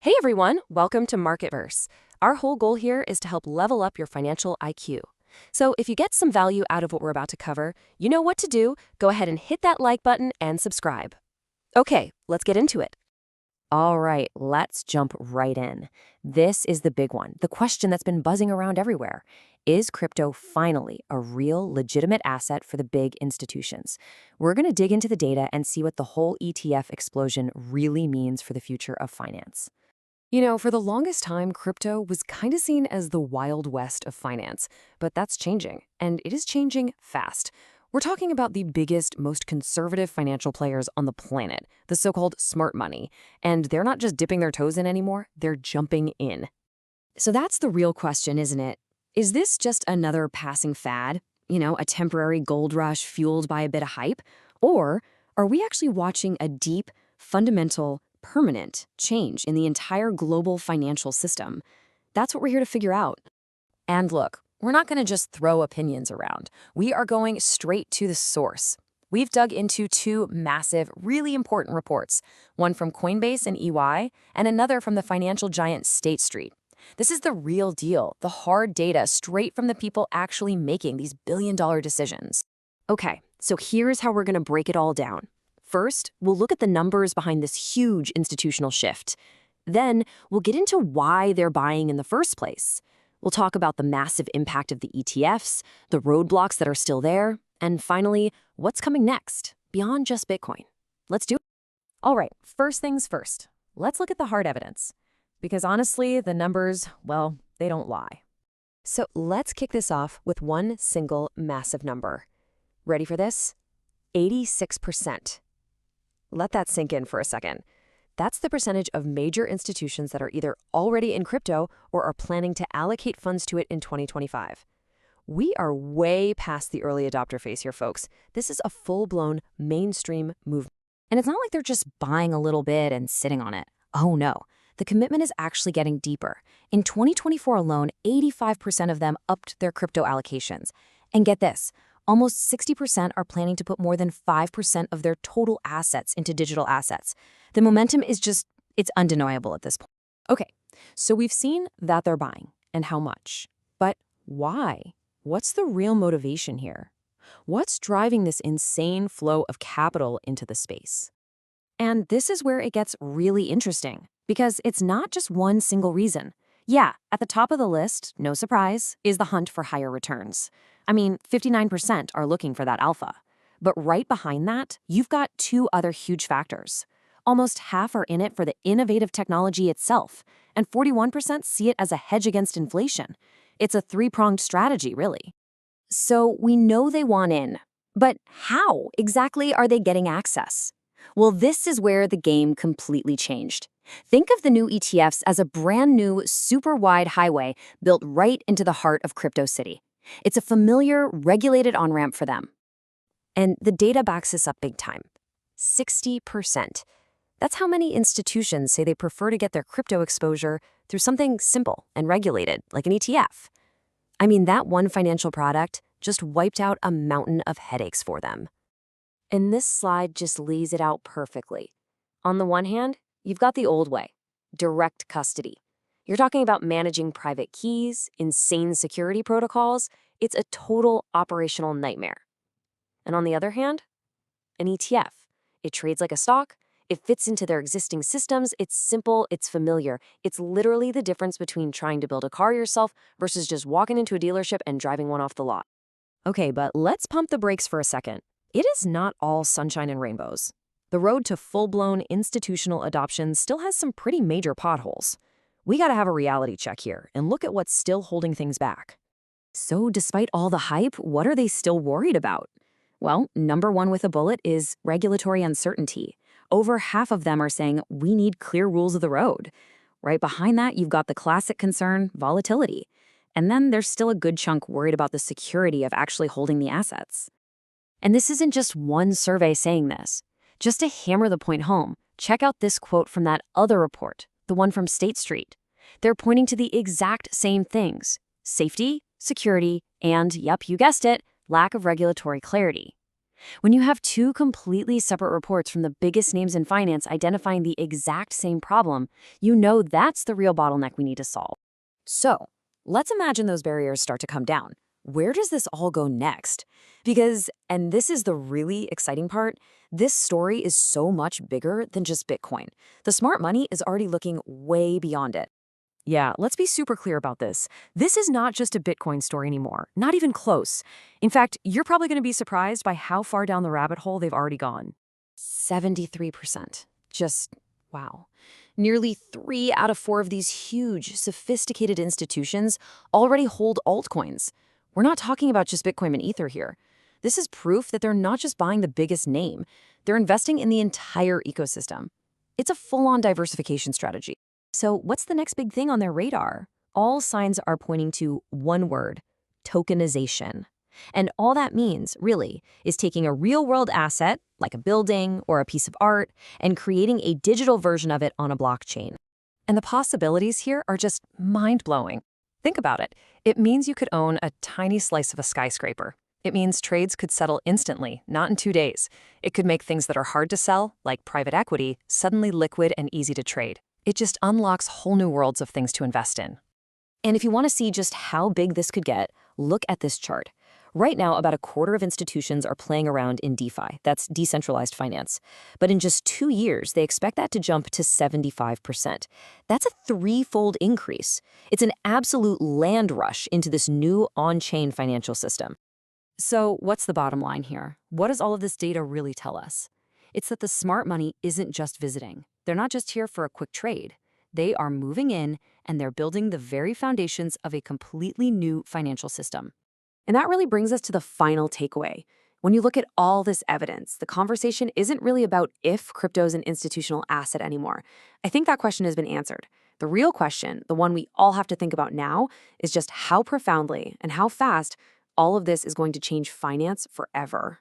Hey everyone, welcome to Marketverse. Our whole goal here is to help level up your financial IQ. So if you get some value out of what we're about to cover, you know what to do. Go ahead and hit that like button and subscribe. Okay, let's get into it. All right, let's jump right in. This is the big one, the question that's been buzzing around everywhere. Is crypto finally a real, legitimate asset for the big institutions? We're going to dig into the data and see what the whole ETF explosion really means for the future of finance. For the longest time, crypto was kind of seen as the Wild West of finance, but that's changing, and it is changing fast. We're talking about the biggest, most conservative financial players on the planet, the so-called smart money, and they're not just dipping their toes in anymore, they're jumping in. So that's the real question, isn't it? Is this just another passing fad? A temporary gold rush fueled by a bit of hype? Or are we actually watching a deep, fundamental, permanent change in the entire global financial system? That's what we're here to figure out. And look, we're not going to just throw opinions around. We are going straight to the source. We've dug into two massive, really important reports, one from Coinbase and EY, and another from the financial giant State Street. This is the real deal, the hard data straight from the people actually making these billion-dollar decisions. Okay, so here's how we're going to break it all down. First, we'll look at the numbers behind this huge institutional shift. Then, we'll get into why they're buying in the first place. We'll talk about the massive impact of the ETFs, the roadblocks that are still there, and finally, what's coming next, beyond just Bitcoin. Let's do it. All right, first things first. Let's look at the hard evidence. Because honestly, the numbers, well, they don't lie. So let's kick this off with one single massive number. Ready for this? 86%. Let that sink in for a second. That's the percentage of major institutions that are either already in crypto or are planning to allocate funds to it in 2025. We are way past the early adopter phase here, folks. This is a full-blown mainstream movement. And it's not like they're just buying a little bit and sitting on it. Oh no, the commitment is actually getting deeper. In 2024 alone, 85% of them upped their crypto allocations. And get this, almost 60% are planning to put more than 5% of their total assets into digital assets. The momentum is it's undeniable at this point. Okay, so we've seen that they're buying and how much. But why? What's the real motivation here? What's driving this insane flow of capital into the space? And this is where it gets really interesting, because it's not just one single reason. Yeah, at the top of the list, no surprise, is the hunt for higher returns. 59% are looking for that alpha. But right behind that, you've got two other huge factors. Almost half are in it for the innovative technology itself, and 41% see it as a hedge against inflation. It's a three-pronged strategy, really. So we know they want in, but how exactly are they getting access? Well, this is where the game completely changed. Think of the new ETFs as a brand new, super wide highway built right into the heart of Crypto City. It's a familiar, regulated on-ramp for them. And the data backs this up big time. 60%. That's how many institutions say they prefer to get their crypto exposure through something simple and regulated, like an ETF. That one financial product just wiped out a mountain of headaches for them. And this slide just lays it out perfectly. On the one hand, you've got the old way, direct custody. You're talking about managing private keys, insane security protocols. It's a total operational nightmare. And on the other hand, an ETF. It trades like a stock. It fits into their existing systems. It's simple. It's familiar. It's literally the difference between trying to build a car yourself versus just walking into a dealership and driving one off the lot. Okay, but let's pump the brakes for a second. It is not all sunshine and rainbows. The road to full-blown institutional adoption still has some pretty major potholes. We gotta have a reality check here and look at what's still holding things back. So despite all the hype, what are they still worried about? Well, number one with a bullet is regulatory uncertainty. Over half of them are saying we need clear rules of the road. Right behind that, you've got the classic concern, volatility. And then there's still a good chunk worried about the security of actually holding the assets. And this isn't just one survey saying this. Just to hammer the point home, check out this quote from that other report, the one from State Street. They're pointing to the exact same things: safety, security, and, yep, you guessed it, lack of regulatory clarity. When you have two completely separate reports from the biggest names in finance identifying the exact same problem, you know that's the real bottleneck we need to solve. So, let's imagine those barriers start to come down. Where does this all go next? Because, and this is the really exciting part, this story is so much bigger than just Bitcoin. The smart money is already looking way beyond it. Yeah, let's be super clear about this. This is not just a Bitcoin story anymore, not even close. In fact, you're probably going to be surprised by how far down the rabbit hole they've already gone. 73%. Just wow. Nearly 3 out of 4 of these huge, sophisticated institutions already hold altcoins. We're not talking about just Bitcoin and Ether here. This is proof that they're not just buying the biggest name, they're investing in the entire ecosystem. It's a full-on diversification strategy. So what's the next big thing on their radar? All signs are pointing to one word: tokenization. And all that means, really, is taking a real-world asset, like a building or a piece of art, and creating a digital version of it on a blockchain. And the possibilities here are just mind-blowing. Think about it. It means you could own a tiny slice of a skyscraper. It means trades could settle instantly, not in 2 days. It could make things that are hard to sell, like private equity, suddenly liquid and easy to trade. It just unlocks whole new worlds of things to invest in. And if you want to see just how big this could get, look at this chart. Right now, about a quarter of institutions are playing around in DeFi, that's decentralized finance. But in just 2 years, they expect that to jump to 75%. That's a threefold increase. It's an absolute land rush into this new on-chain financial system. So what's the bottom line here? What does all of this data really tell us? It's that the smart money isn't just visiting. They're not just here for a quick trade. They are moving in, and they're building the very foundations of a completely new financial system. And that really brings us to the final takeaway. When you look at all this evidence, the conversation isn't really about if crypto is an institutional asset anymore. I think that question has been answered. The real question, the one we all have to think about now, is just how profoundly and how fast all of this is going to change finance forever.